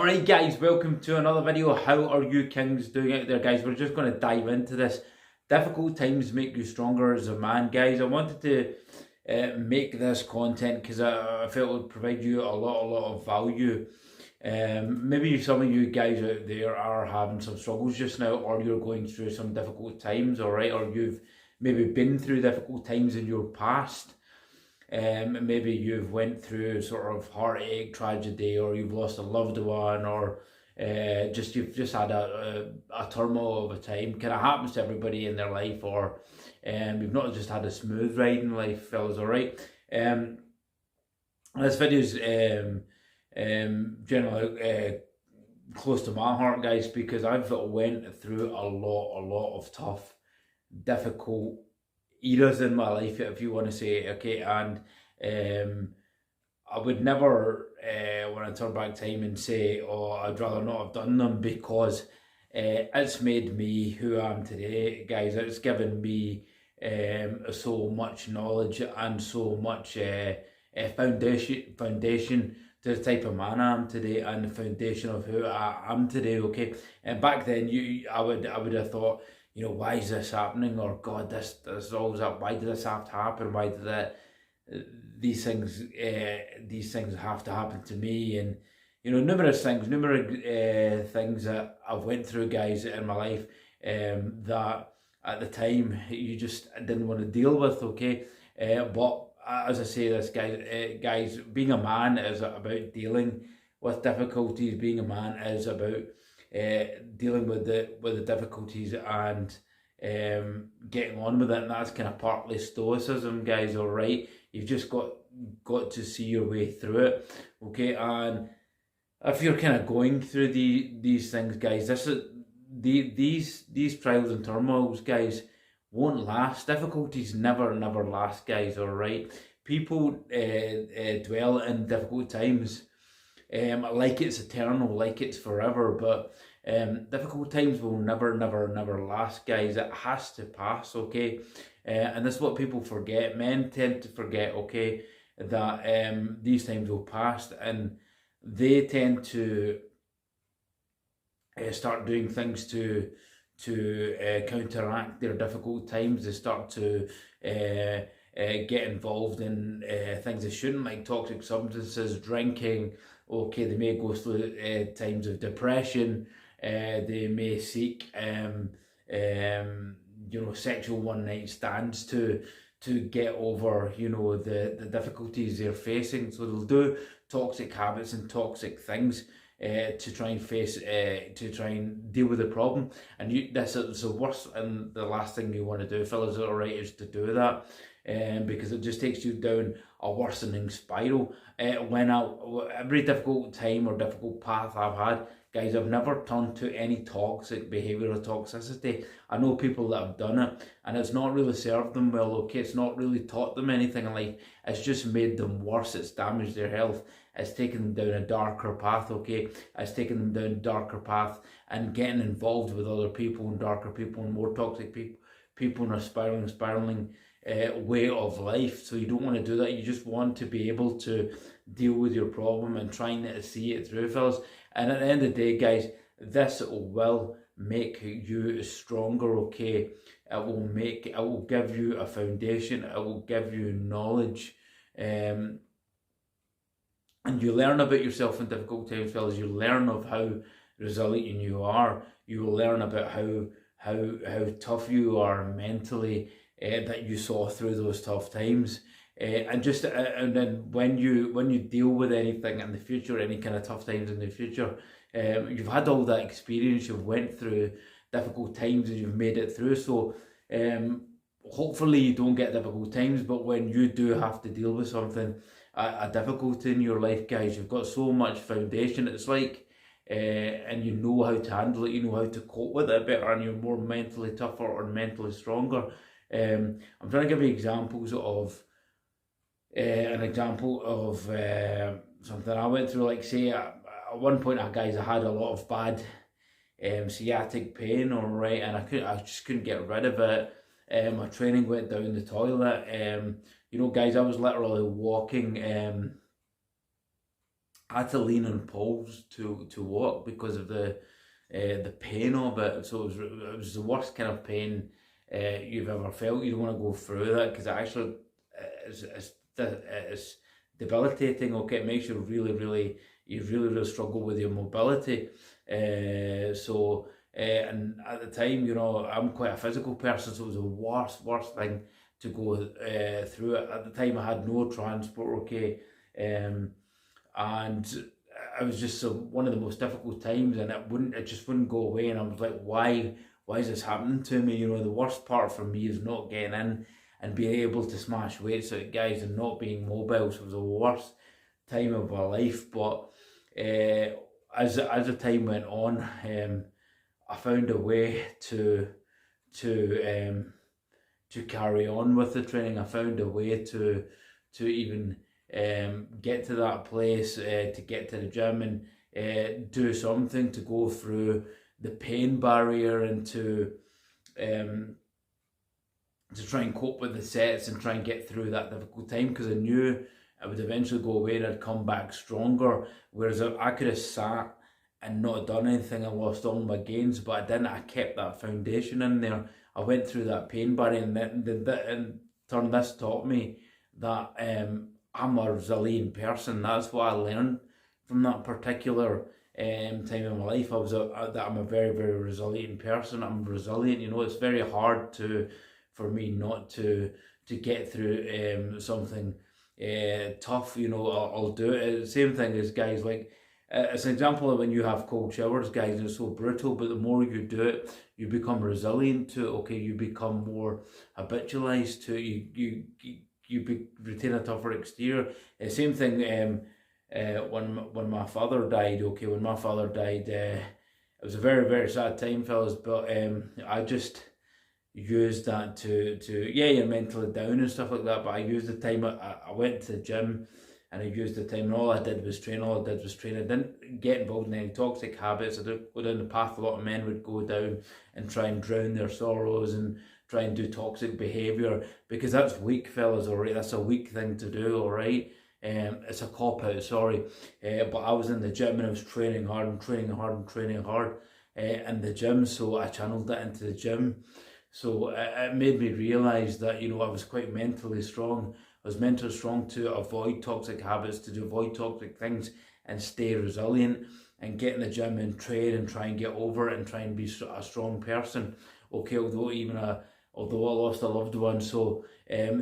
Alright guys, welcome to another video. How are you kings doing out there, guys? We're just going to dive into this. Difficult times make you stronger as a man, guys. I wanted to make this content because I felt it would provide you a lot of value. Maybe some of you guys out there are having some struggles just now, or you're going through some difficult times, alright? Or you've maybe been through difficult times in your past. Maybe you've went through sort of heartache, tragedy, or you've lost a loved one, or you've just had a turmoil of a time. Kind of happens to everybody in their life, or you've not just had a smooth ride in life, fellas. All right. This video's generally close to my heart, guys, because I've went through a lot of tough, difficult eras in my life, if you want to say, okay, and I would never want to turn back time and say, oh, I'd rather not have done them, because it's made me who I am today, guys. It's given me so much knowledge and so much foundation to the type of man I am today, and the foundation of who I am today, okay. And back then, I would have thought, you know, why is this happening? Or God, this always up. Why did this have to happen? Why did that? These things have to happen to me? And you know, numerous things that I've went through, guys, in my life, that at the time you just didn't want to deal with. Okay, but as I say this, guys, being a man is about dealing with difficulties. Being a man is about dealing with the difficulties and getting on with it, and that's kind of partly stoicism, guys. All right, you've just got to see your way through it, okay. And if you're kind of going through these things, guys, these trials and turmoils, guys, won't last. Difficulties never last, guys. All right, people dwell in difficult times like it's eternal, like it's forever, but difficult times will never last, guys. It has to pass, okay. And this is what people forget. Men tend to forget, okay, that these times will pass, and they tend to start doing things to counteract their difficult times. They start to get involved in things they shouldn't, like toxic substances, drinking. Okay, they may go through times of depression. They may seek you know, sexual one night stands to get over, you know, the difficulties they're facing. So they'll do toxic habits and toxic things to try and deal with the problem. And this is the worst and the last thing you want to do, fellas, all right, is to do that. Because it just takes you down a worsening spiral. Every difficult time or difficult path I've had, guys, I've never turned to any toxic behaviour or toxicity. I know people that have done it, and it's not really served them well, okay. It's not really taught them anything in life. It's just made them worse. It's damaged their health. It's taken them down a darker path, okay. It's taken them down a darker path and getting involved with other people and darker people and more toxic people in a spiraling way of life. So you don't want to do that. You just want to be able to deal with your problem and trying to see it through, fellas. And at the end of the day, guys, this will make you stronger, okay. It will give you a foundation. It will give you knowledge, and you learn about yourself in difficult times, fellas. You learn of how resilient you are. You will learn about how tough you are mentally, that you saw through those tough times, and then when you deal with anything in the future, any kind of tough times in the future, you've had all that experience. You've went through difficult times and you've made it through. So hopefully you don't get difficult times, but when you do have to deal with something, a difficulty in your life, guys, you've got so much foundation. It's like and you know how to handle it, you know how to cope with it better, and you're more mentally tougher or mentally stronger. I'm trying to give you examples of something I went through. Like, say, at one point, guys, I had a lot of bad sciatic pain, all right, and I just couldn't get rid of it. My training went down the toilet. You know, guys, I was literally walking I had to lean on poles to walk because of the pain of it. So it was the worst kind of pain you've ever felt. You don't want to go through that because it actually it's debilitating. Okay, it makes you really struggle with your mobility. And at the time, I'm quite a physical person, so it was the worst thing to go through it. At the time, I had no transport. Okay, and it was just one of the most difficult times, and it just wouldn't go away. And I was like, why is this happening to me? The worst part for me is not getting in and being able to smash weights out, guys, and not being mobile. So it was the worst time of my life. But as the time went on, I found a way to carry on with the training. I found a way to even get to that place, to get to the gym and do something to go through the pain barrier and to try and cope with the sets and try and get through that difficult time, because I knew I would eventually go away and I'd come back stronger. Whereas I could have sat and not done anything, I lost all my gains, but I didn't. I kept that foundation in there. I went through that pain barrier, and in turn, this taught me that I'm a resilient person. That's what I learned from that particular time in my life. That I'm a very, very resilient person. I'm resilient. It's very hard for me not to get through something tough. I'll do it. Same thing as guys, like it's an example of when you have cold showers, guys, and it's so brutal, but the more you do it, you become resilient to it. Okay, you become more habitualized to it. You retain a tougher exterior. Same thing when my father died. Okay, when my father died, it was a very, very sad time, fellas, but I just used that to you're mentally down and stuff like that, but I used the time. I went to the gym and I used the time, and all I did was train. I didn't get involved in any toxic habits. I didn't go down the path a lot of men would go down and try and drown their sorrows and try and do toxic behaviour, because that's weak, fellas, alright? That's a weak thing to do, alright? It's a cop out, sorry. But I was in the gym and I was training hard in the gym, so I channeled that into the gym. So it made me realise that, I was quite mentally strong. I was mentally strong to avoid toxic habits, to avoid toxic things and stay resilient and get in the gym and train and try and get over it and try and be a strong person. Okay, although I lost a loved one. So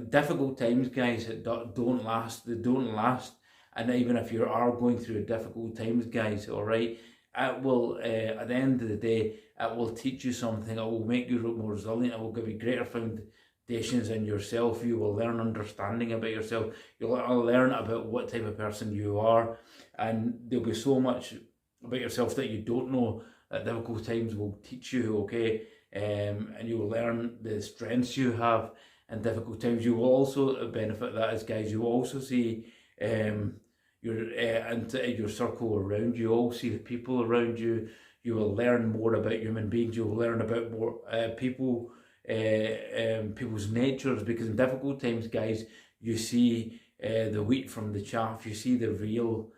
difficult times, guys, don't last. They don't last. And even if you are going through difficult times, guys, all right, it will, at the end of the day, it will teach you something. It will make you more resilient. It will give you greater foundations in yourself. You will learn understanding about yourself. You'll learn about what type of person you are. And there'll be so much about yourself that you don't know that difficult times will teach you, okay? And you will learn the strengths you have in difficult times. You will also benefit that as guys. You will also see your circle around you. You all see the people around you. You will learn more about human beings. You will learn about more people's natures, because in difficult times, guys, you see the wheat from the chaff. You see the real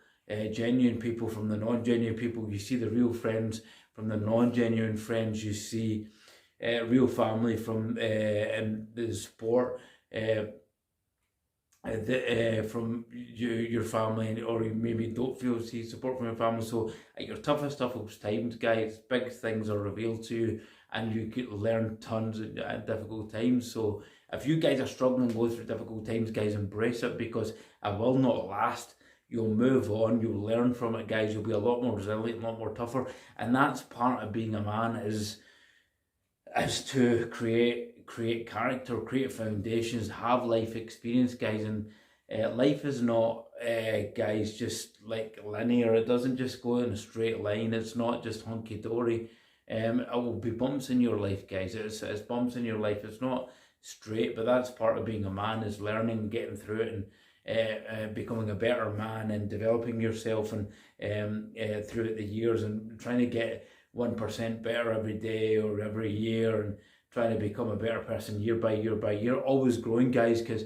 genuine people from the non-genuine people. You see the real friends from the non-genuine friends. You see real family from in the sport, from your family, or you maybe don't see support from your family. So at your toughest times, guys, big things are revealed to you, and you could learn tons at difficult times. So if you guys are struggling and going through difficult times, guys, embrace it, because it will not last. You'll move on, you'll learn from it, guys. You'll be a lot more resilient, a lot more tougher. And that's part of being a man, is to create character, create foundations, have life experience, guys. And life is not, guys, just like linear. It doesn't just go in a straight line. It's not just hunky-dory. It will be bumps in your life, guys. It's bumps in your life. It's not straight, but that's part of being a man, is learning, getting through it, and becoming a better man and developing yourself and throughout the years, and trying to get 1% better every day or every year, and trying to become a better person year by year by year, always growing, guys, because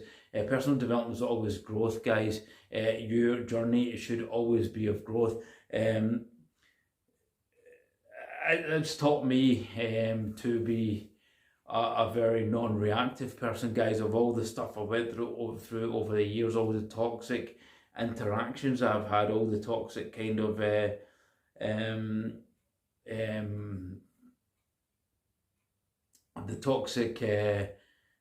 personal development is always growth, guys. Your journey should always be of growth. It's taught me to be a very non-reactive person, guys. Of all the stuff I went through over the years, all the toxic interactions I've had, all the toxic kind of the toxic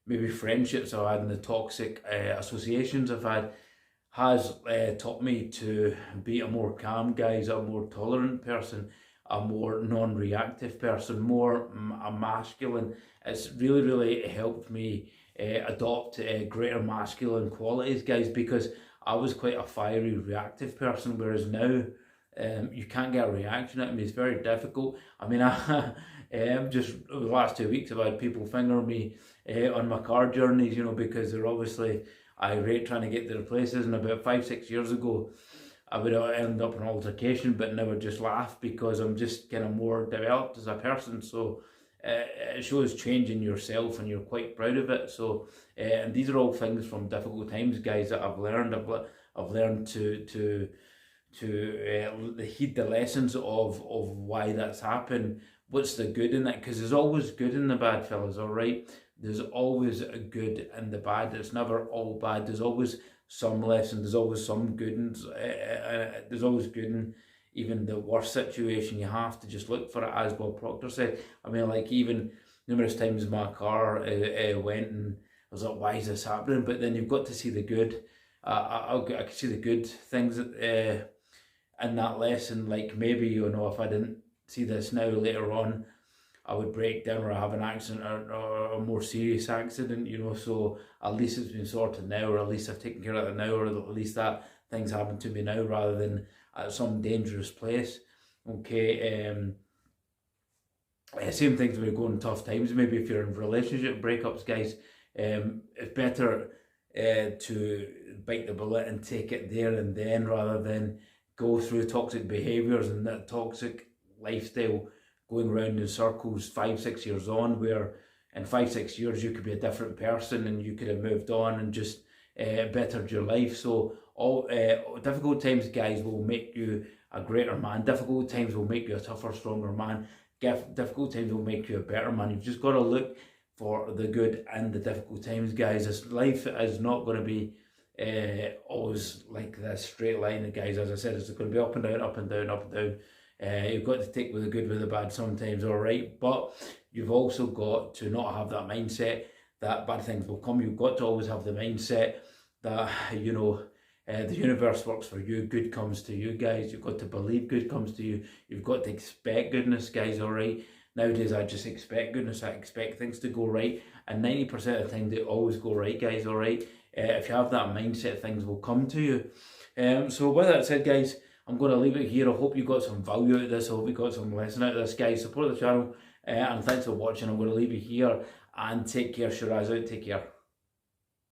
maybe friendships I've had and the toxic associations I've had, has taught me to be a more calm, guys, a more tolerant person, a more non-reactive person, more a masculine. It's really helped me adopt greater masculine qualities, guys, because I was quite a fiery, reactive person, whereas now you can't get a reaction out of me. It's very difficult. I mean, just over the last 2 weeks I've had people finger me on my car journeys, you know, because they're obviously irate trying to get to their places. And about 5-6 years ago I would have ended up in an altercation, but now I just laugh because I'm just kind of more developed as a person. So it shows change in yourself and you're quite proud of it. So and these are all things from difficult times, guys, that I've learned. I've learned to heed the lessons of why that's happened. What's the good in it? Because there's always good in the bad, fellas, all right? There's always a good in the bad. It's never all bad. There's always some lesson. There's always some good. There's always good in even the worst situation. You have to just look for it, as Bob Proctor said. I mean, like, even numerous times my car went and I was like, why is this happening? But then you've got to see the good. I could see the good things in that lesson. Like, maybe, you know, if I didn't see this now, later on I would break down or have an accident or a more serious accident, you know. So at least it's been sorted now, or at least I've taken care of it now, or at least that things happen to me now rather than at some dangerous place. Okay, same things when you're going tough times. Maybe if you're in relationship breakups, guys, it's better to bite the bullet and take it there and then, rather than go through toxic behaviours and that toxic lifestyle going around in circles 5-6 years on, where in 5-6 years you could be a different person and you could have moved on and just bettered your life. So all difficult times, guys, will make you a greater man. Difficult times will make you a tougher, stronger man. Difficult times will make you a better man. You've just got to look for the good and the difficult times, guys. This life is not going to be always like this straight line, guys. As I said, it's going to be up and down, up and down, up and down. You've got to take with the good with the bad sometimes, all right? But you've also got to not have that mindset that bad things will come. You've got to always have the mindset that, you know, the universe works for you. Good comes to you, guys. You've got to believe good comes to you. You've got to expect goodness, guys, all right? Nowadays, I just expect goodness. I expect things to go right. And 90% of the time, they always go right, guys, all right? If you have that mindset, things will come to you. So with that said, guys, I'm going to leave it here. I hope you got some value out of this. I hope you got some lesson out of this, guys. Support the channel. And thanks for watching. I'm going to leave it here. And take care. Shiraz out. Take care.